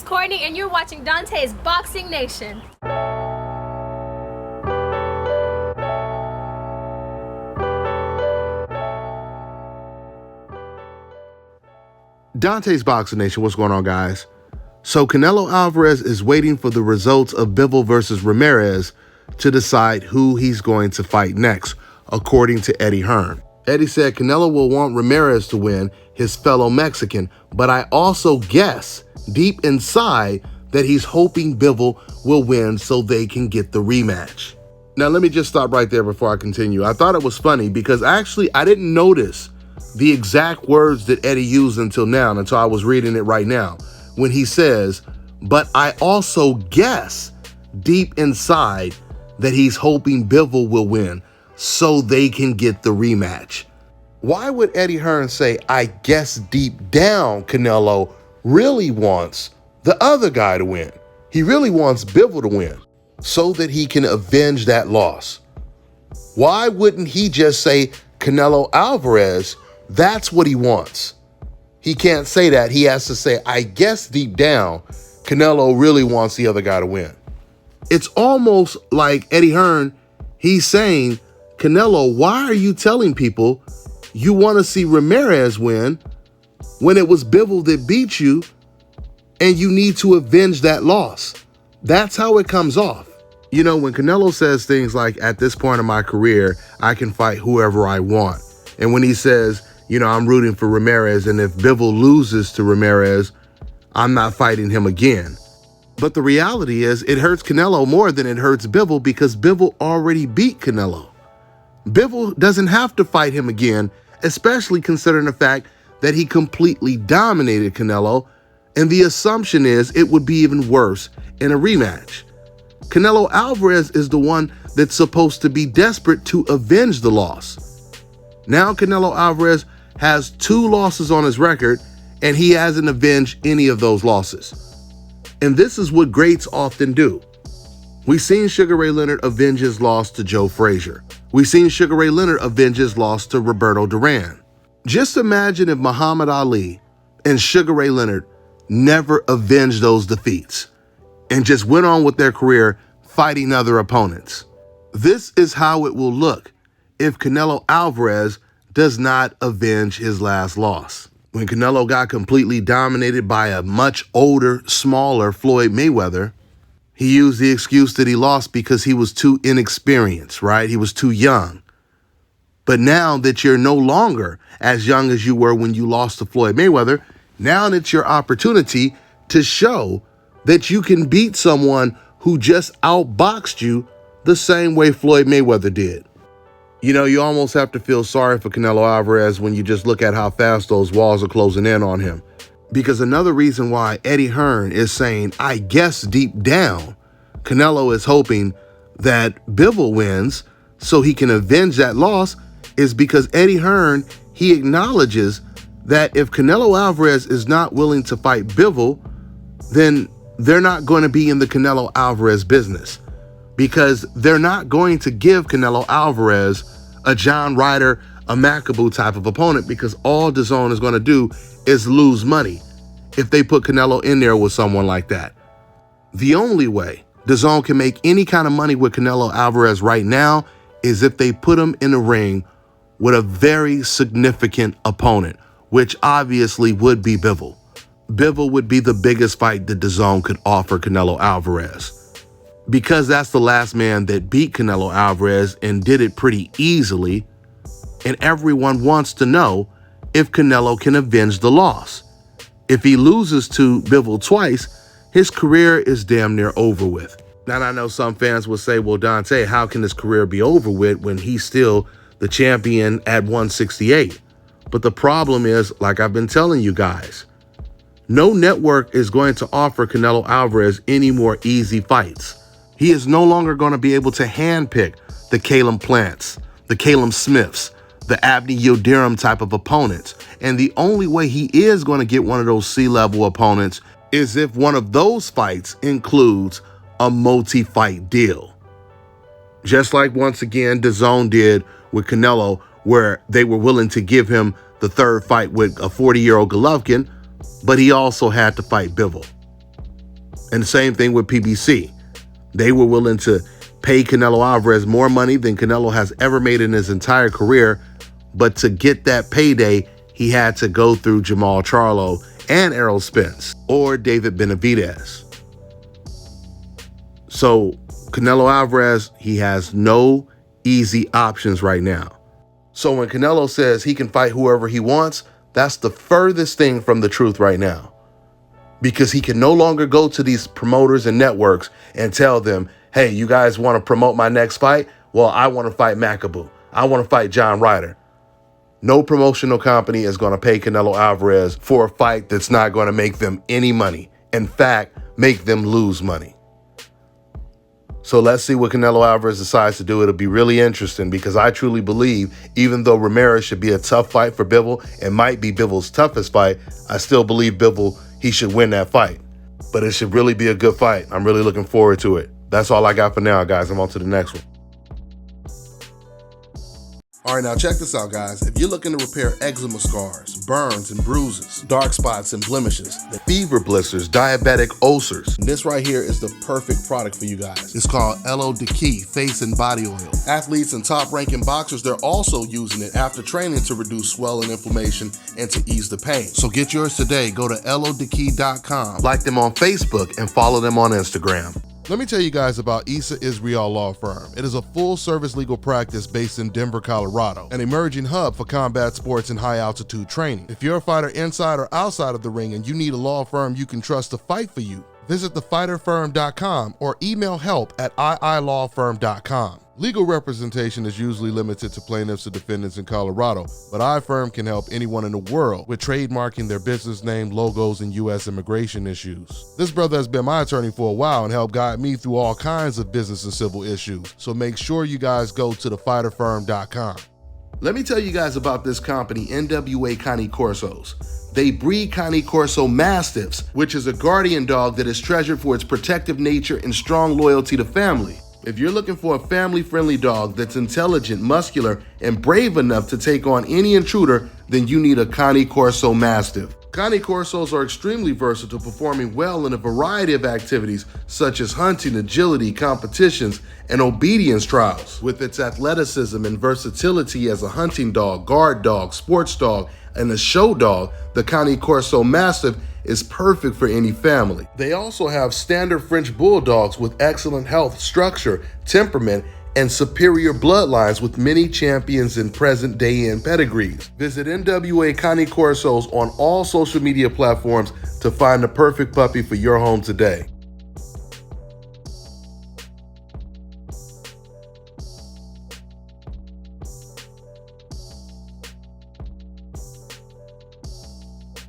Courtney, and you're watching Dante's Boxing Nation. Dante's Boxing Nation, what's going on, guys? So Canelo Alvarez is waiting for the results of Bivol versus Ramirez to decide who he's going to fight next, according to Eddie Hearn. Eddie said Canelo will want Ramirez to win, his fellow Mexican, but I also guess deep inside that he's hoping Bivol will win so they can get the rematch. Now, let me just stop right there before I continue. I thought it was funny because actually I didn't notice the exact words that Eddie used until I was reading it right now, when he says, but I also guess deep inside that he's hoping Bivol will win so they can get the rematch. Why would Eddie Hearn say, I guess deep down Canelo really wants the other guy to win? He really wants Bivol to win so that he can avenge that loss. Why wouldn't he just say Canelo Alvarez? That's what he wants. He can't say that. He has to say, I guess deep down, Canelo really wants the other guy to win. It's almost like Eddie Hearn, he's saying, Canelo, why are you telling people you want to see Ramirez win when it was Bivol that beat you and you need to avenge that loss? That's how it comes off. You know, when Canelo says things like, at this point in my career, I can fight whoever I want. And when he says, you know, I'm rooting for Ramirez, and if Bivol loses to Ramirez, I'm not fighting him again. But the reality is it hurts Canelo more than it hurts Bivol because Bivol already beat Canelo. Bivol doesn't have to fight him again, especially considering the fact that he completely dominated Canelo, and the assumption is it would be even worse in a rematch. Canelo Alvarez is the one that's supposed to be desperate to avenge the loss. Now Canelo Alvarez has 2 losses on his record, and he hasn't avenged any of those losses. And this is what greats often do. We've seen Sugar Ray Leonard avenge his loss to Joe Frazier. We've seen Sugar Ray Leonard avenge his loss to Roberto Duran. Just imagine if Muhammad Ali and Sugar Ray Leonard never avenged those defeats and just went on with their career fighting other opponents. This is how it will look if Canelo Alvarez does not avenge his last loss. When Canelo got completely dominated by a much older, smaller Floyd Mayweather, he used the excuse that he lost because he was too inexperienced, right? He was too young. But now that you're no longer as young as you were when you lost to Floyd Mayweather, now it's your opportunity to show that you can beat someone who just outboxed you the same way Floyd Mayweather did. You know, you almost have to feel sorry for Canelo Alvarez when you just look at how fast those walls are closing in on him. Because another reason why Eddie Hearn is saying, I guess deep down, Canelo is hoping that Bivol wins so he can avenge that loss is because Eddie Hearn, he acknowledges that if Canelo Alvarez is not willing to fight Bivol, then they're not going to be in the Canelo Alvarez business. Because they're not going to give Canelo Alvarez a John Ryder, a Makabu type of opponent, because all DAZN is going to do is lose money if they put Canelo in there with someone like that. The only way DAZN can make any kind of money with Canelo Alvarez right now is if they put him in a ring with a very significant opponent, which obviously would be Bivol. Bivol would be the biggest fight that DAZN could offer Canelo Alvarez, because that's the last man that beat Canelo Alvarez and did it pretty easily, and everyone wants to know if Canelo can avenge the loss. If he loses to Bivol twice, his career is damn near over with. Now, I know some fans will say, well, Dante, how can his career be over with when he's still the champion at 168? But the problem is, like I've been telling you guys, no network is going to offer Canelo Alvarez any more easy fights. He is no longer going to be able to handpick the Caleb Plants, the Caleb Smiths, the Abney Yildirim type of opponents. And the only way he is going to get one of those C-level opponents is if one of those fights includes a multi-fight deal. Just like, once again, DAZN did with Canelo, where they were willing to give him the third fight with a 40-year-old Golovkin, but he also had to fight Bivol. And the same thing with PBC. They were willing to pay Canelo Alvarez more money than Canelo has ever made in his entire career. But to get that payday, he had to go through Jamal Charlo and Errol Spence or David Benavidez. So Canelo Alvarez, he has no easy options right now. So when Canelo says he can fight whoever he wants, that's the furthest thing from the truth right now. Because he can no longer go to these promoters and networks and tell them, hey, you guys want to promote my next fight? Well, I want to fight Makabu. I want to fight John Ryder. No promotional company is going to pay Canelo Alvarez for a fight that's not going to make them any money. In fact, make them lose money. So let's see what Canelo Alvarez decides to do. It'll be really interesting because I truly believe even though Ramirez should be a tough fight for Bivol and might be Bivol's toughest fight, I still believe Bivol, he should win that fight. But it should really be a good fight. I'm really looking forward to it. That's all I got for now, guys. I'm on to the next one. All right, now check this out, guys. If you're looking to repair eczema scars, burns and bruises, dark spots and blemishes, fever blisters, diabetic ulcers, this right here is the perfect product for you guys. It's called Elo Diki Face and Body Oil. Athletes and top-ranking boxers, they're also using it after training to reduce swelling, inflammation, and to ease the pain. So get yours today. Go to elodiki.com, like them on Facebook, and follow them on Instagram. Let me tell you guys about Issa Israel Law Firm. It is a full-service legal practice based in Denver, Colorado, an emerging hub for combat sports and high-altitude training. If you're a fighter inside or outside of the ring and you need a law firm you can trust to fight for you, visit thefighterfirm.com or email help@iilawfirm.com. Legal representation is usually limited to plaintiffs or defendants in Colorado, but iFirm can help anyone in the world with trademarking their business name, logos, and U.S. immigration issues. This brother has been my attorney for a while and helped guide me through all kinds of business and civil issues, so make sure you guys go to thefighterfirm.com. Let me tell you guys about this company, NWA Cane Corsos. They breed Cane Corso Mastiffs, which is a guardian dog that is treasured for its protective nature and strong loyalty to family. If you're looking for a family-friendly dog that's intelligent, muscular, and brave enough to take on any intruder, then you need a Cane Corso Mastiff. Cane Corsos are extremely versatile, performing well in a variety of activities such as hunting, agility, competitions, and obedience trials. With its athleticism and versatility as a hunting dog, guard dog, sports dog, and a show dog, the Cane Corso Mastiff is perfect for any family. They also have standard French bulldogs with excellent health, structure, temperament, and superior bloodlines with many champions in present day and pedigrees. Visit NWA Cane Corsos on all social media platforms to find the perfect puppy for your home today.